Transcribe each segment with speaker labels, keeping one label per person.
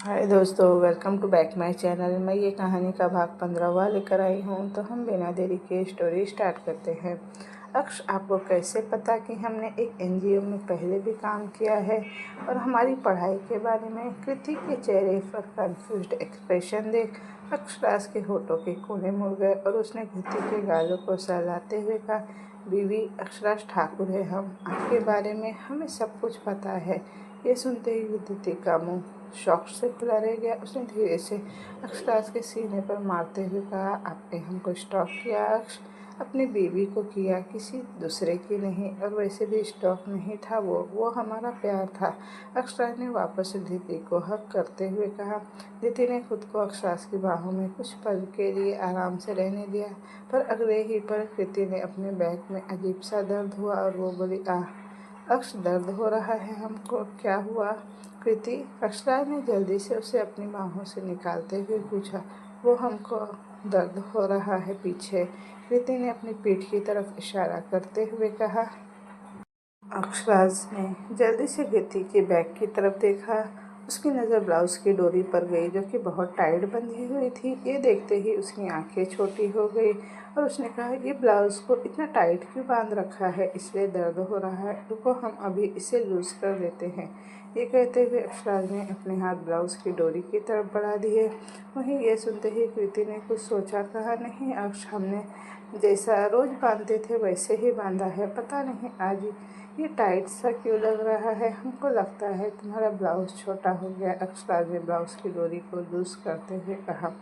Speaker 1: हाय दोस्तों, welcome to back my channel. मैं ये कहानी का भाग 15वां लेकर आई हूँ। तो हम बिना देरी के स्टोरी स्टार्ट करते हैं। अक्ष, आपको कैसे पता कि हमने एक एनजीओ में पहले भी काम किया है और हमारी पढ़ाई के बारे में? कृति के चेहरे पर कंफ्यूज्ड एक्सप्रेशन देख अक्षराज के होठों के कोने मुड़ गए और उसने कृति के गालों को सहलाते हुए कहा, बीवी अक्षराज ठाकुर है हम। आपके बारे में हमें सब कुछ पता है। ये सुनते ही कृति का मुंह शौक से खुला रह गया। उसने धीरे से अक्षराज के सीने पर मारते हुए कहा, आपने हमको स्टॉक किया अक्ष, अपनी बीवी को किया, किसी दूसरे की नहीं। और वैसे भी स्टॉक नहीं था वो हमारा प्यार था। अक्षराज ने वापस धीति को हक करते हुए कहा। धीति ने खुद को अक्षराज की बाहों में कुछ पल के लिए आराम से रहने दिया, पर अगले ही पल कृति ने अपने बैक में अजीब सा दर्द हुआ और वो बोली, अक्ष, दर्द हो रहा है हमको, क्या हुआ? कृति, अक्षराज ने जल्दी से उसे अपनी बाहों से निकालते हुए पूछा। वो हमको दर्द हो रहा है पीछे, कृति ने अपनी पीठ की तरफ इशारा करते हुए कहा। अक्षराज ने जल्दी से कृति के बैग की तरफ देखा। उसकी नज़र ब्लाउज की डोरी पर गई जो कि बहुत टाइट बंधी हुई थी। ये देखते ही उसकी आंखें छोटी हो गई और उसने कहा, ये ब्लाउज को इतना टाइट क्यों बांध रखा है? इसलिए दर्द हो रहा है। रुको, हम अभी इसे लूज कर देते हैं। ये कहते हुए अक्षराज ने अपने हाथ ब्लाउज की डोरी की तरफ बढ़ा दिए। वहीं ये सुनते ही कृति ने कुछ सोचा, कहा, नहीं अक्ष, हमने जैसा रोज बांधते थे वैसे ही बांधा है। पता नहीं आज ये टाइट सा क्यों लग रहा है? हमको लगता है तुम्हारा ब्लाउज छोटा हो गया। अक्षराज ने ब्लाउज की डोरी को लूज करते हुए कहा।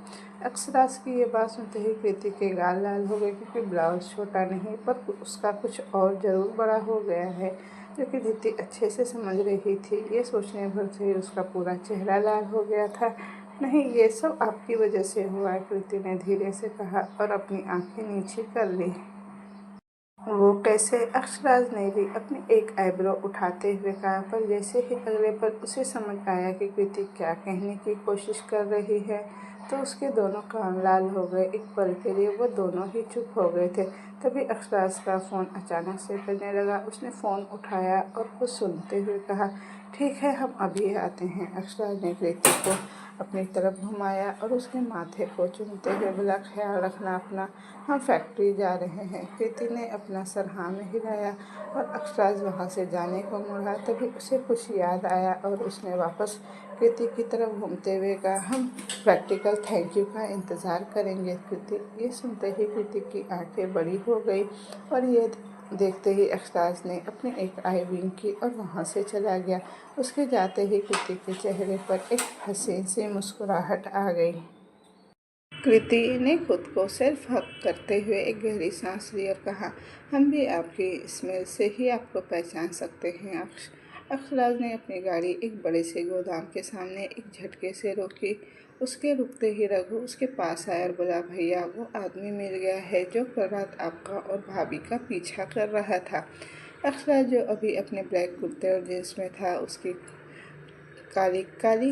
Speaker 1: अक्षराज की ये बात सुनते ही कृति के गाल लाल हो गए, क्योंकि ब्लाउज छोटा नहीं पर उसका कुछ और ज़रूर बड़ा हो गया है, जो कि धीति अच्छे से समझ रही थी। ये सोचने भर से ही उसका पूरा चेहरा लाल हो गया था। नहीं, ये सब आपकी वजह से हुआ है, कृति ने धीरे से कहा और अपनी आंखें नीचे कर ली। वो कैसे? अक्षराज ने भी अपनी एक आईब्रो उठाते हुए कहा, पर जैसे ही अगले पल उसे समझ आया कि कृति क्या कहने की कोशिश कर रही है, तो उसके दोनों कान लाल हो गए। एक पल के लिए वो दोनों ही चुप हो गए थे। तभी अक्षराज का फ़ोन अचानक से बजने लगा। उसने फ़ोन उठाया और कुछ सुनते हुए कहा, ठीक है, हम अभी आते हैं। अक्षराज ने कृति को अपनी तरफ घुमाया और उसके माथे को चूमते हुए बोला, ख्याल रखना अपना, हम फैक्ट्री जा रहे हैं। कृति ने अपना सर हाँ में हिलाया और अक्षराज वहाँ से जाने को मुड़ा। तभी उसे कुछ याद आया और उसने वापस कृति की तरफ घूमते हुए कहा, हम प्रैक्टिकल थैंक यू का इंतज़ार करेंगे। कृति, ये सुनते ही कृति की आंखें बड़ी हो गई और ये देखते ही अक्षराज ने अपनी एक आई विंक की और वहाँ से चला गया। उसके जाते ही कृति के चेहरे पर एक हसीन सी मुस्कुराहट आ गई। कृति ने खुद को सेल्फ हक करते हुए एक गहरी सांस ली और कहा, हम भी आपकी स्मेल से ही आपको पहचान सकते हैं अक्ष। अक्षराज ने अपनी गाड़ी एक बड़े से गोदाम के सामने एक झटके से रोकी। उसके रुकते ही रघु उसके पास आया और बोला, भैया, वो आदमी मिल गया है जो कल रात आपका और भाभी का पीछा कर रहा था। अक्षराज, जो अभी अपने ब्लैक कुर्ते और जींस में था, उसकी काली काली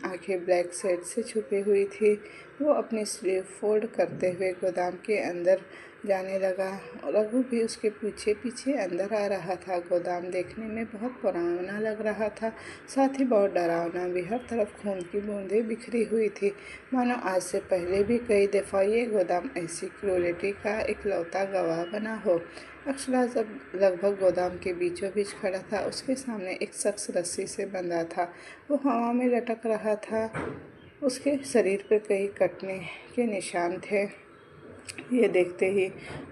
Speaker 1: आंखें ब्लैक शेड से छुपी हुई थी। वो अपनी स्लीव फोल्ड करते हुए गोदाम के अंदर जाने लगा। रघु भी उसके पीछे पीछे अंदर आ रहा था। गोदाम देखने में बहुत पुराना लग रहा था, साथ ही बहुत डरावना भी। हर तरफ खून की बूंदें बिखरी हुई थी, मानो आज से पहले भी कई दफ़ा ये गोदाम ऐसी क्रूरता का इकलौता गवाह बना हो। अक्षराज अब लगभग गोदाम के बीचों बीच खड़ा था। उसके सामने एक शख्स रस्सी से बंधा था। वो हवा में लटक रहा था। उसके शरीर पर कई कटने के निशान थे। ये देखते ही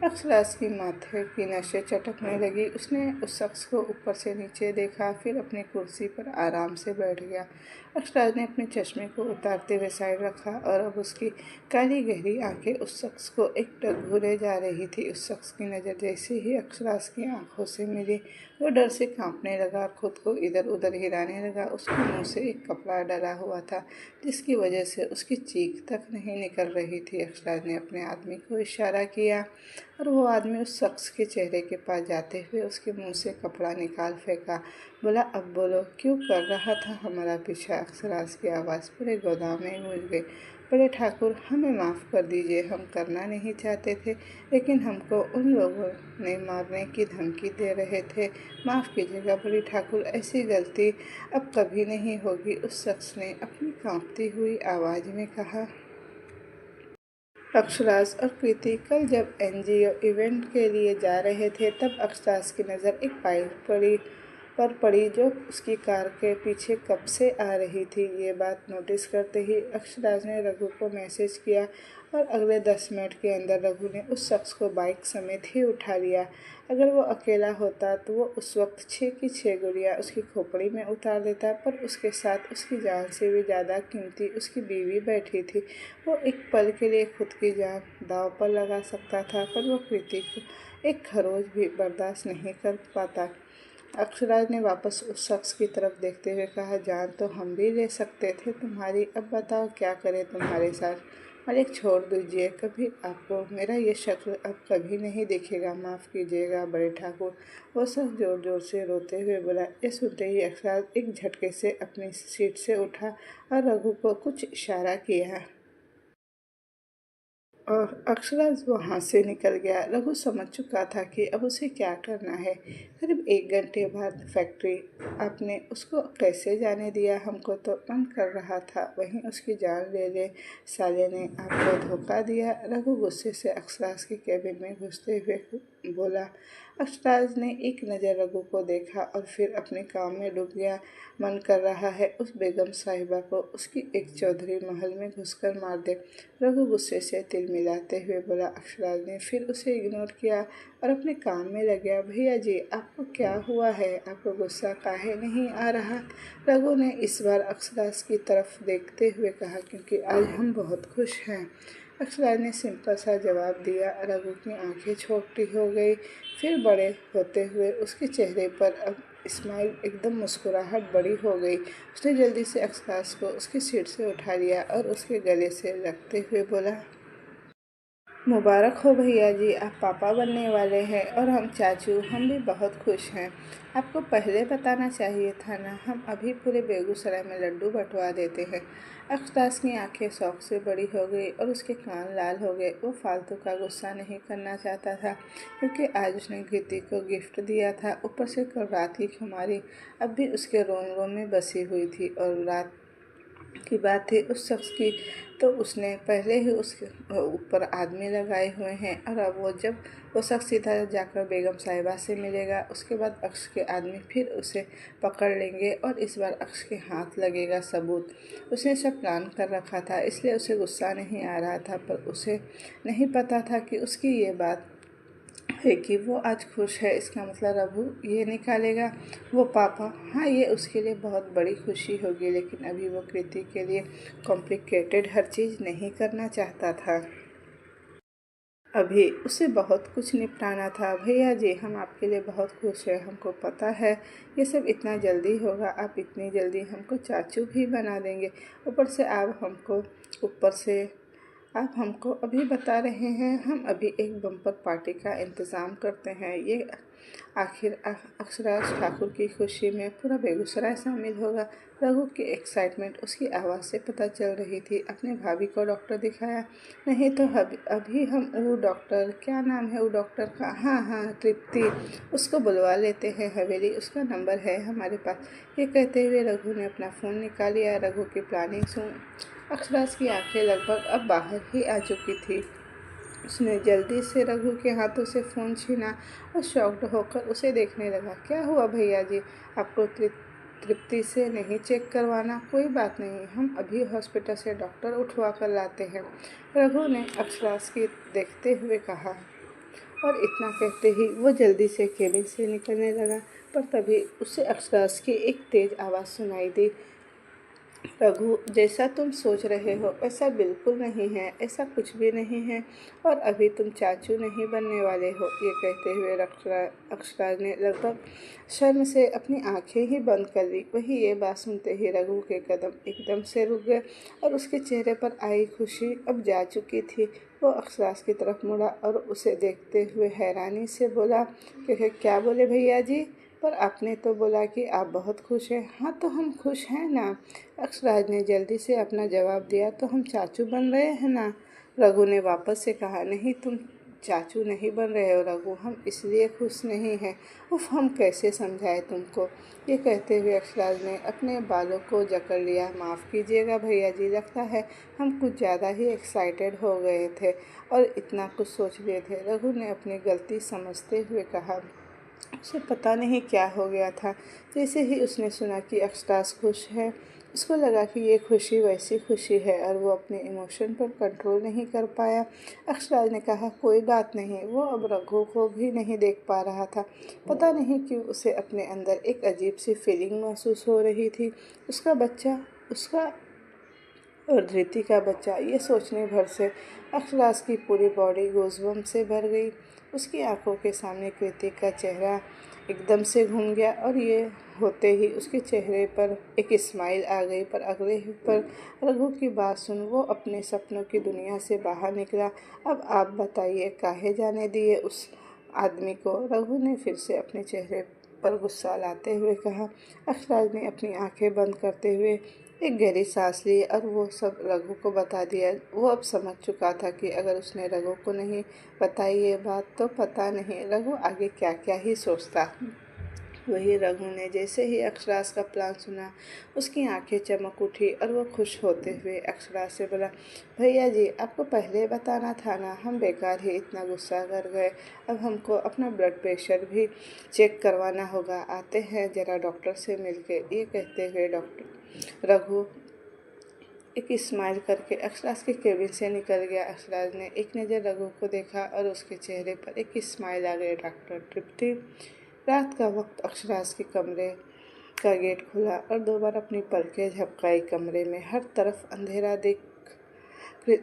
Speaker 1: अक्षराज की माथे की नसें चटकने लगी। उसने उस शख्स को ऊपर से नीचे देखा, फिर अपनी कुर्सी पर आराम से बैठ गया। अक्षराज ने अपने चश्मे को उतारते हुए साइड रखा और अब उसकी काली गहरी आंखें उस शख्स को एकटक घूरे जा रही थी। उस शख्स की नज़र जैसे ही अक्षराज की आंखों से मिली, वो डर से कांपने लगा और खुद को इधर उधर हिलाने लगा। उसके मुंह से एक कपड़ा डला हुआ था, जिसकी वजह से उसकी चीख तक नहीं निकल रही थी। अक्षराज ने अपने आदमी को इशारा किया और वो आदमी उस शख्स के चेहरे के पास जाते हुए उसके मुंह से कपड़ा निकाल फेंका। बोला, अब बोलो, क्यों कर रहा था हमारा पीछा? अक्षराज की आवाज़ पूरे गोदाम में गूंज गई। बड़े ठाकुर, हमें माफ़ कर दीजिए, हम करना नहीं चाहते थे, लेकिन हमको उन लोगों ने मारने की धमकी दे रहे थे। माफ़ कीजिएगा बड़े ठाकुर, ऐसी गलती अब कभी नहीं होगी। उस शख्स ने अपनी कांपती हुई आवाज़ में कहा। अक्षराज और कृति कल जब एनजीओ इवेंट के लिए जा रहे थे तब अक्षराज की नज़र एक बाइक पर पड़ी जो उसकी कार के पीछे कब से आ रही थी। ये बात नोटिस करते ही अक्षराज ने रघु को मैसेज किया और अगले 10 मिनट के अंदर रघु ने उस शख्स को बाइक समेत ही उठा लिया। अगर वो अकेला होता तो वो उस वक्त 6 की 6 गोलियां उसकी खोपड़ी में उतार देता, पर उसके साथ उसकी जान से भी ज़्यादा कीमती उसकी बीवी बैठी थी। वो एक पल के लिए खुद की जान दांव पर लगा सकता था, पर वो कृति को एक खरोच भी बर्दाश्त नहीं कर पाता। अक्षराज ने वापस उस शख्स की तरफ देखते हुए कहा, जान तो हम भी ले सकते थे तुम्हारी, अब बताओ क्या करें तुम्हारे साथ। मालिक छोड़ दीजिए, कभी आपको मेरा ये शक्ल अब कभी नहीं दिखेगा, माफ़ कीजिएगा बड़े ठाकुर। वो शख्स जोर जोर से रोते हुए बोला। ये सुनते ही अक्षराज एक झटके से अपनी सीट से उठा और रघु को कुछ इशारा किया और अक्षराज वहाँ से निकल गया। रघु समझ चुका था कि अब उसे क्या करना है। करीब 1 घंटे बाद फैक्ट्री। आपने उसको कैसे जाने दिया? हमको तो मन कर रहा था वहीं उसकी जान ले ले। साले ने आपको धोखा दिया। रघु गुस्से से अक्षराज के केबिन में घुसते हुए बोला। अक्षराज ने एक नज़र रघु को देखा और फिर अपने काम में डूब गया। मन कर रहा है उस बेगम साहिबा को उसकी एक चौधरी महल में घुसकर मार दे। रघु गुस्से से तिल मिलाते हुए बोला। अक्षराज ने फिर उसे इग्नोर किया और अपने काम में लग गया। भैया जी, आपको क्या हुआ है? आपको गुस्सा काहे नहीं आ रहा? रघु ने इस बार अक्षराज की तरफ देखते हुए कहा, क्योंकि आज हम बहुत खुश हैं। अक्षराज ने सिंपल सा जवाब दिया। रघु की आंखें छोटी हो गई, फिर बड़े होते हुए उसके चेहरे पर अब स्माइल एकदम मुस्कुराहट बड़ी हो गई। उसने जल्दी से अक्षराज को उसकी सीट से उठा लिया और उसके गले से लगते हुए बोला, मुबारक हो भैया जी, आप पापा बनने वाले हैं और हम चाचू हम भी बहुत खुश हैं। आपको पहले बताना चाहिए था ना, हम अभी पूरे बेगूसराय में लड्डू बंटवा देते हैं। अक्षराज की आंखें शौक से बड़ी हो गई और उसके कान लाल हो गए। वो फालतू का गुस्सा नहीं करना चाहता था, क्योंकि आज उसने कृति को गिफ्ट दिया था। ऊपर से कल रात की खुमारी अब भी उसके रोम रोम में बसी हुई थी और रात की बात थी उस शख्स की, तो उसने पहले ही उसके ऊपर आदमी लगाए हुए हैं और अब वो शख्स सीधा जाकर बेगम साहिबा से मिलेगा, उसके बाद अक्स के आदमी फिर उसे पकड़ लेंगे और इस बार अक्स के हाथ लगेगा सबूत। उसने सब प्लान कर रखा था, इसलिए उसे गुस्सा नहीं आ रहा था, पर उसे नहीं पता था कि उसकी ये बात है कि वो आज खुश है, इसका मतलब रघु ये निकालेगा वो पापा। हाँ, ये उसके लिए बहुत बड़ी खुशी होगी, लेकिन अभी वो कृति के लिए कॉम्प्लिकेटेड हर चीज़ नहीं करना चाहता था। अभी उसे बहुत कुछ निपटाना था। भैया जी, हम आपके लिए बहुत खुश हैं, हमको पता है ये सब इतना जल्दी होगा, आप इतनी जल्दी हमको चाचू भी बना देंगे। ऊपर से आप हमको अभी बता रहे हैं हम अभी एक बम्पर पार्टी का इंतज़ाम करते हैं। ये आखिर अक्षराज ठाकुर की खुशी में पूरा बेगूसराय शामिल होगा। रघु की एक्साइटमेंट उसकी आवाज़ से पता चल रही थी। अपने भाभी को डॉक्टर दिखाया? नहीं तो अभी हम वो डॉक्टर, क्या नाम है वो डॉक्टर का? हाँ हाँ, तृप्ति, उसको बुलवा लेते हैं हवेली, उसका नंबर है हमारे पास। ये कहते हुए रघु ने अपना फ़ोन निकाल लिया। रघु की प्लानिंग सुन अक्षराज की आंखें लगभग अब बाहर ही आ चुकी थी। उसने जल्दी से रघु के हाथों से फ़ोन छीना और शॉक्ड होकर उसे देखने लगा। क्या हुआ भैया जी? आपको तृप्ति से नहीं चेक करवाना? कोई बात नहीं, हम अभी हॉस्पिटल से डॉक्टर उठवा कर लाते हैं, रघु ने अक्षराज की देखते हुए कहा। और इतना कहते ही वो जल्दी से केबिन से निकलने लगा, पर तभी उसे अक्षराज की एक तेज़ आवाज़ सुनाई दी। रघु, जैसा तुम सोच रहे हो ऐसा बिल्कुल नहीं है, ऐसा कुछ भी नहीं है, और अभी तुम चाचू नहीं बनने वाले हो। ये कहते हुए अक्षराज ने लगभग शर्म से अपनी आंखें ही बंद कर ली। वही ये बात सुनते ही रघु के कदम एकदम से रुक गए और उसके चेहरे पर आई खुशी अब जा चुकी थी। वो अक्षराज की तरफ मुड़ा और उसे देखते हुए हैरानी से बोला कि क्या बोले भैया जी? पर आपने तो बोला कि आप बहुत खुश हैं। हाँ, तो हम खुश हैं ना, अक्षराज ने जल्दी से अपना जवाब दिया। तो हम चाचू बन रहे हैं ना, रघु ने वापस से कहा। नहीं, तुम चाचू नहीं बन रहे हो रघु, हम इसलिए खुश नहीं हैं। उफ, हम कैसे समझाए तुमको। ये कहते हुए अक्षराज ने अपने बालों को जकड़ लिया। माफ़ कीजिएगा भैया जी, लगता है हम कुछ ज़्यादा ही एक्साइटेड हो गए थे और इतना कुछ सोच लिए थे। रघु ने अपनी गलती समझते हुए कहा। उसे पता नहीं क्या हो गया था। जैसे ही उसने सुना कि अक्षराज खुश है, उसको लगा कि ये खुशी वैसी खुशी है और वो अपने इमोशन पर कंट्रोल नहीं कर पाया। अक्षराज ने कहा, कोई बात नहीं। वो अब रघु को भी नहीं देख पा रहा था। पता नहीं क्यों उसे अपने अंदर एक अजीब सी फीलिंग महसूस हो रही थी। उसका बच्चा, उसका और धृति का बच्चा, ये सोचने भर से अक्षराज की पूरी बॉडी गूज़बम्प से भर गई। उसकी आंखों के सामने कृति का चेहरा एकदम से घूम गया और ये होते ही उसके चेहरे पर एक स्माइल आ गई। पर अगले ही पर रघु की बात सुन वो अपने सपनों की दुनिया से बाहर निकला। अब आप बताइए, काहे जाने दिए उस आदमी को। रघु ने फिर से अपने चेहरे पर गुस्सा लाते हुए कहा। अक्षराज ने अपनी आंखें बंद करते हुए एक गहरी सांस ली और वो सब रघु को बता दिया। वो अब समझ चुका था कि अगर उसने रघु को नहीं बताई ये बात तो पता नहीं रघु आगे क्या क्या ही सोचता। वही रघु ने जैसे ही अक्षराज का प्लान सुना, उसकी आंखें चमक उठी और वो खुश होते हुए अक्षराज से बोला, भैया जी आपको पहले बताना था ना, हम बेकार ही इतना गुस्सा कर गए। अब हमको अपना ब्लड प्रेशर भी चेक करवाना होगा, आते हैं ज़रा डॉक्टर से मिलके। ये कहते हुए डॉक्टर रघु एक स्माइल करके अक्षराज के केबिन से निकल गया। अक्षराज ने एक नज़र रघु को देखा और उसके चेहरे पर एक स्माइल आ गई। डॉक्टर तृप्ति। रात का वक्त अक्षराज के कमरे का गेट खुला और दो बार अपनी पलकें झपकाई। कमरे में हर तरफ अंधेरा देख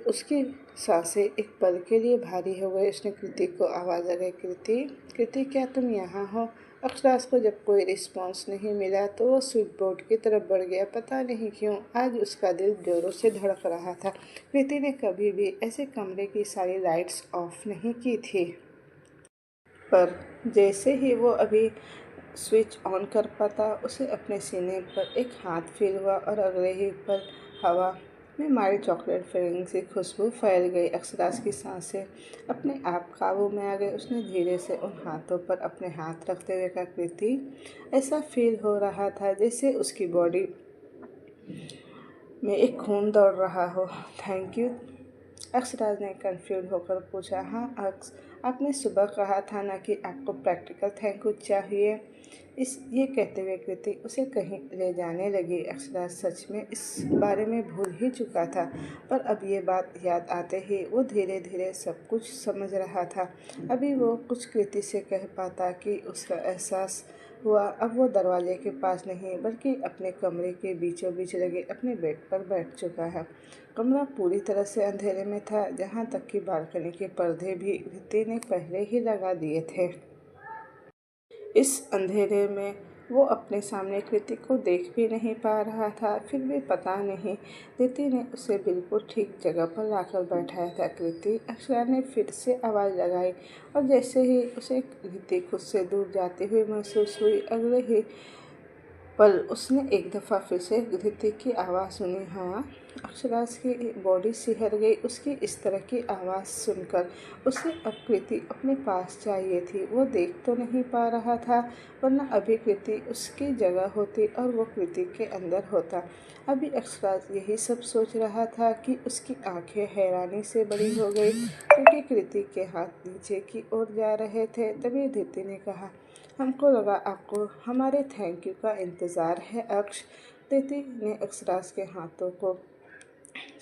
Speaker 1: उसकी सांसें एक पल के लिए भारी हो गई। उसने कृति को आवाज़ लगाई, कृति, कृति क्या तुम यहाँ हो। अक्षराज को जब कोई रिस्पॉन्स नहीं मिला तो वो स्विच बोर्ड की तरफ बढ़ गया। पता नहीं क्यों आज उसका दिल जोरों से धड़क रहा था। कृति ने कभी भी ऐसे कमरे की सारी लाइट्स ऑफ नहीं की थी, पर जैसे ही वो अभी स्विच ऑन कर पाता, उसे अपने सीने पर एक हाथ फील हुआ और अगले ही पल हवा में मारी चॉकलेट फिलिंग से खुशबू फैल गई। अक्षराज की सांसें अपने आप काबू में आ गई। उसने धीरे से उन हाथों पर अपने हाथ रखते हुए कहा, कृति, ऐसा फील हो रहा था जैसे उसकी बॉडी में एक खून दौड़ रहा हो। Thank you. अक्षराज ने कंफ्यूज होकर पूछा, हाँ अक्स, आपने सुबह कहा था ना कि आपको प्रैक्टिकल थैंक यू चाहिए। ये कहते हुए कृति उसे कहीं ले जाने लगी। अक्षराज सच में इस बारे में भूल ही चुका था, पर अब ये बात याद आते ही वो धीरे धीरे सब कुछ समझ रहा था। अभी वो कुछ कृति से कह पाता कि उसका एहसास हुआ। अब वो दरवाजे के पास नहीं बल्कि अपने कमरे के बीचों बीच लगे अपने बेड पर बैठ चुका है। कमरा पूरी तरह से अंधेरे में था, जहाँ तक कि बालकनी के पर्दे भी कृति ने पहले ही लगा दिए थे। इस अंधेरे में वो अपने सामने कृति को देख भी नहीं पा रहा था। फिर भी पता नहीं कृति ने उसे बिल्कुल ठीक जगह पर लाकर बैठाया था। कृति। अक्षरा ने फिर से आवाज़ लगाई और जैसे ही उसे कृति खुद से दूर जाती हुई महसूस हुई, अगले ही पल उसने एक दफ़ा फिर से कृति की आवाज़ सुनी। हाँ, अक्षराज की बॉडी सिहर गई उसकी इस तरह की आवाज़ सुनकर। उसे अब कृति अपने पास चाहिए थी। वो देख तो नहीं पा रहा था, वरना अभी कृति उसकी जगह होती और वो कृति के अंदर होता। अभी अक्षराज यही सब सोच रहा था कि उसकी आंखें हैरानी से बड़ी हो गई, क्योंकि कृति के हाथ नीचे की ओर जा रहे थे। तभी धृति ने कहा, हमको लगा आपको हमारे थैंक यू का इंतज़ार है अक्ष। कृति ने अक्षराज के हाथों को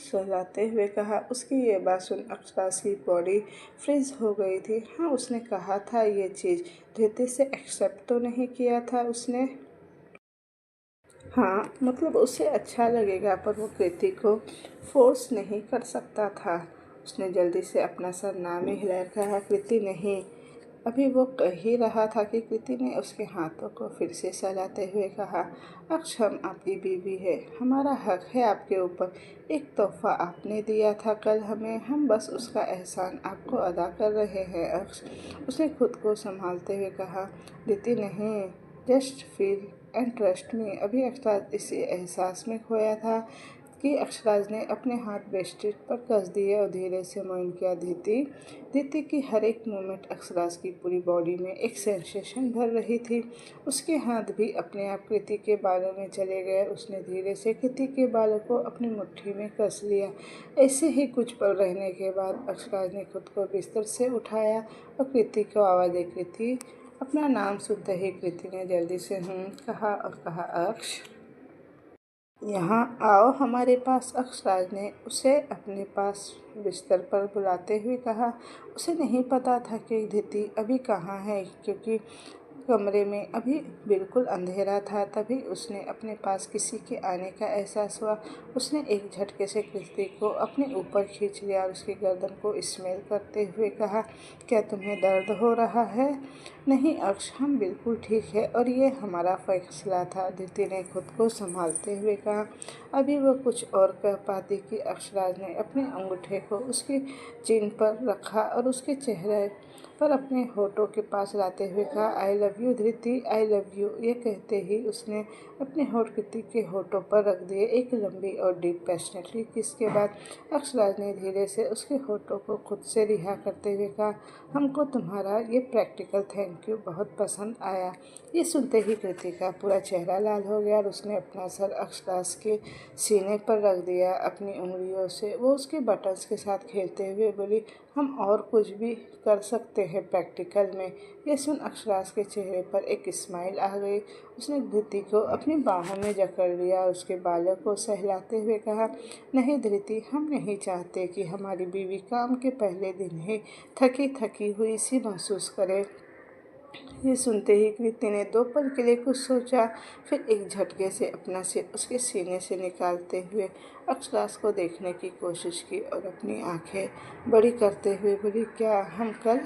Speaker 1: सहलाते हुए कहा। उसकी ये बात सुन अक्षराज की बॉडी फ्रीज हो गई थी। हाँ, उसने कहा था ये चीज़ धृति से एक्सेप्ट तो नहीं किया था उसने। हाँ, मतलब उसे अच्छा लगेगा, पर वो कृति को फोर्स नहीं कर सकता था। उसने जल्दी से अपना सर ना में हिलाकर कहा, कृति नहीं। अभी वो कह ही रहा था कि कृति ने उसके हाथों को फिर से सहलाते हुए कहा, अक्ष, हम आपकी बीवी है, हमारा हक है आपके ऊपर। एक तोहफा आपने दिया था कल हमें, हम बस उसका एहसान आपको अदा कर रहे हैं अक्ष। उसने खुद को संभालते हुए कहा, कृति नहीं, just feel and trust me. अभी अक्षराज इसी एहसास में खोया था कि अक्षराज ने अपने हाथ बेडशीट पर कस दिए और धीरे से मौन किया। धीति की हर एक मूवमेंट अक्षराज की पूरी बॉडी में एक सेंसेशन भर रही थी। उसके हाथ भी अपने आप कृति के बालों में चले गए। उसने धीरे से कृति के बालों को अपनी मुट्ठी में कस लिया। ऐसे ही कुछ पल रहने के बाद अक्षराज ने खुद को बिस्तर से उठाया और कृति को आवाज़ दी। कृति। अपना नाम सुनते ही कृति ने जल्दी से कहा और कहा, अक्ष यहाँ आओ हमारे पास। अक्षराज ने उसे अपने पास बिस्तर पर बुलाते हुए कहा। उसे नहीं पता था कि धीति अभी कहाँ है, क्योंकि कमरे में अभी बिल्कुल अंधेरा था। तभी उसने अपने पास किसी के आने का एहसास हुआ। उसने एक झटके से कृति को अपने ऊपर खींच लिया और उसकी गर्दन को स्मेल करते हुए कहा, क्या तुम्हें दर्द हो रहा है? नहीं अक्ष, हम बिल्कुल ठीक है और ये हमारा फैसला था, धीति ने खुद को संभालते हुए कहा। अभी वो कुछ और कह पाती कि अक्षराज ने अपने अंगूठे को उसकी चिन पर रखा और उसके चेहरे पर अपने होठों के पास लाते हुए कहा, I love you Dhriti, I love you. ये कहते ही उसने अपने होठ कृति के होठों पर रख दिए। एक लंबी और डीप पैशनेटली किस के बाद अक्षराज ने धीरे से उसके होठों को खुद से रिहा करते हुए कहा, हमको तुम्हारा ये प्रैक्टिकल थैंक यू बहुत पसंद आया। ये सुनते ही कृति का पूरा चेहरा लाल हो गया और उसने अपना सर अक्षराज के सीने पर रख दिया। अपनी उंगलियों से वो उसके बटन्स के साथ खेलते हुए बोली, हम और कुछ भी कर सकते हैं प्रैक्टिकल में। ये सुन अक्षराज के चेहरे पर एक स्माइल आ गई। उसने धृति को अपनी बाहों में जकड़ लिया और उसके बालों को सहलाते हुए कहा, नहीं धृति, हम नहीं चाहते कि हमारी बीवी काम के पहले दिन ही थकी थकी हुई सी महसूस करे। ये सुनते ही कृति ने 2 पल के लिए कुछ सोचा, फिर एक झटके से अपना सिर उसके सीने से निकालते हुए अक्षराज को देखने की कोशिश की और अपनी आंखें बड़ी करते हुए बोली, क्या हम कल?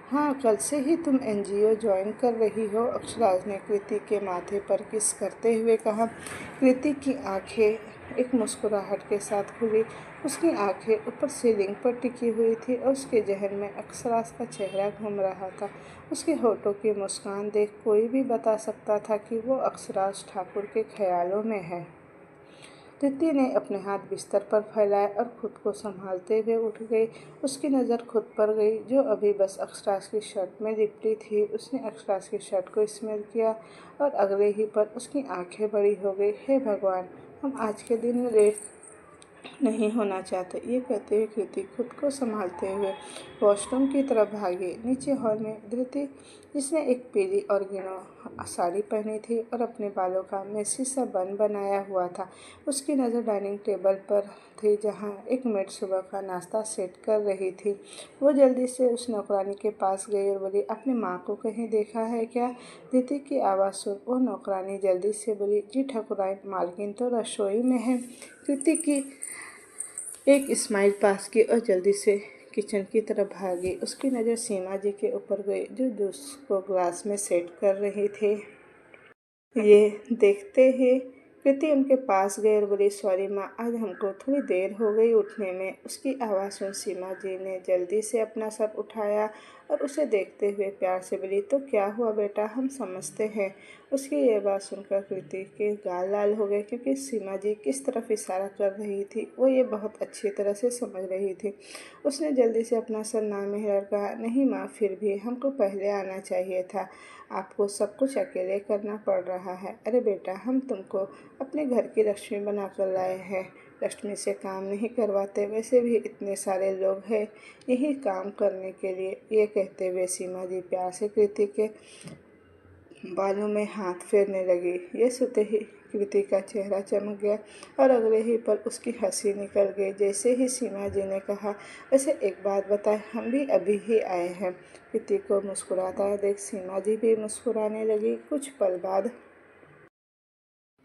Speaker 1: हाँ, कल से ही तुम एनजीओ ज्वाइन कर रही हो, अक्षराज ने कृति के माथे पर किस करते हुए कहा। कृति की आंखें एक मुस्कुराहट के साथ खुली। उसकी आंखें ऊपर सीलिंग पर टिकी हुई थी और उसके जहन में अक्षराज का चेहरा घूम रहा था। उसके होठों की मुस्कान देख कोई भी बता सकता था कि वो अक्षराज ठाकुर के ख्यालों में है। धृति ने अपने हाथ बिस्तर पर फैलाए और खुद को संभालते हुए उठ गई। उसकी नज़र खुद पर गई, जो अभी बस अक्षराज की शर्ट में लिपटी थी। उसने अक्षराज की शर्ट को स्मेल किया और अगले ही पल उसकी आंखें बड़ी हो गई। हे भगवान, हम आज के दिन लेट नहीं होना चाहते। ये कहते हुए कृति खुद को संभालते हुए वॉशरूम की तरफ भागी। नीचे हॉल में धृति, जिसने एक पीली और घिनौनी साड़ी पहनी थी और अपने बालों का मेसी सा बन बनाया हुआ था, उसकी नज़र डाइनिंग टेबल पर थी जहाँ एक मेड सुबह का नाश्ता सेट कर रही थी। वो जल्दी से उस नौकरानी के पास गई और बोली, अपनी माँ को कहीं देखा है क्या? धृति की आवाज़ सुन वो नौकरानी जल्दी से बोली, जी ठाकुराइन, मालकिन तो रसोई में है। कृति की एक स्माइल पास की और जल्दी से किचन की तरफ भागी। उसकी नज़र सीमा जी के ऊपर गई, जो जूस को ग्लास में सेट कर रही थी। ये देखते ही कृति उनके पास गई और बोली, सॉरी माँ, आज हमको थोड़ी देर हो गई उठने में। उसकी आवाज़ सुन सीमा जी ने जल्दी से अपना सर उठाया और उसे देखते हुए प्यार से बोली, तो क्या हुआ बेटा, हम समझते हैं। उसकी ये बात सुनकर कृति के गाल लाल हो गए, क्योंकि सीमा जी किस तरफ इशारा कर रही थी वो ये बहुत अच्छी तरह से समझ रही थी। उसने जल्दी से अपना सर नाम हिलाकर कहा, नहीं माँ, फिर भी हमको पहले आना चाहिए था। आपको सब कुछ अकेले करना पड़ रहा है। अरे बेटा, हम तुमको अपने घर की लक्ष्मी बनाकर लाए हैं, लक्ष्मी से काम नहीं करवाते। वैसे भी इतने सारे लोग हैं यही काम करने के लिए। ये कहते हुए सीमा जी प्यार से कृति के बालों में हाथ फेरने लगी। ये सुनते ही कृति का चेहरा चमक गया और अगले ही पल उसकी हंसी निकल गई। जैसे ही सीमा जी ने कहा, वैसे एक बात बताए, हम भी अभी ही आए हैं। कृति को मुस्कुराता देख सीमा जी भी मुस्कुराने लगी। कुछ पल बाद